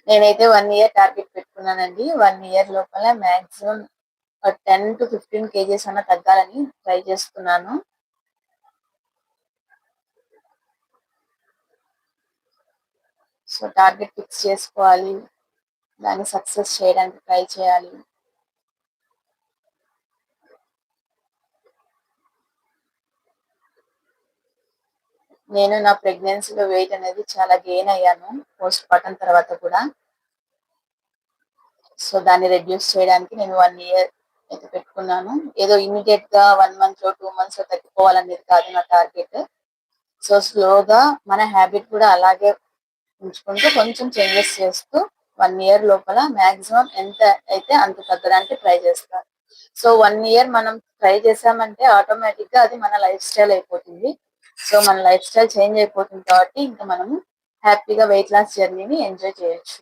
నేనైతే 1 year target పెట్టుకున్నానండి. 1 year లోపల మాక్సిమం 10-15 కేజీస్ అన్నా తగ్గాలని ట్రై చేస్తున్నాను. సో టార్గెట్ ఫిక్స్ చేసుకోవాలి. దాన్ని సక్సెస్ చేయడానికి ట్రై చేయాలి. నేను నా ప్రెగ్నెన్సీలో వెయిట్ అనేది చాలా గెయిన్ అయ్యాను పోస్ట్ పార్టం తర్వాత కూడా. సో దాన్ని రెడ్యూస్ చేయడానికి నేను 1 ఇయర్ అయితే పెట్టుకున్నాను. ఏదో ఇమ్మీడియేట్ గా 1 మంత్ లో 2 మంత్స్ లో తగ్గిపోవాలనేది కాదు నా టార్గెట్. సో స్లోగా మన హ్యాబిట్ కూడా అలాగే ఉంచుకుంటూ కొంచెం చేంజెస్ చేస్తూ 1 ఇయర్ లోపల మాక్సిమం ఎంత అయితే అంత తగ్గడానికి ట్రై చేస్తాను. సో 1 ఇయర్ మనం ట్రై చేసామంటే ఆటోమేటిక్ గా అది మన లైఫ్ స్టైల్ అయిపోతుంది. సో మన లైఫ్ స్టైల్ చేంజ్ అయిపోతుంది కాబట్టి ఇంకా మనము హ్యాపీగా వెయిట్ లాస్ జర్నీని ఎంజాయ్ చేయొచ్చు.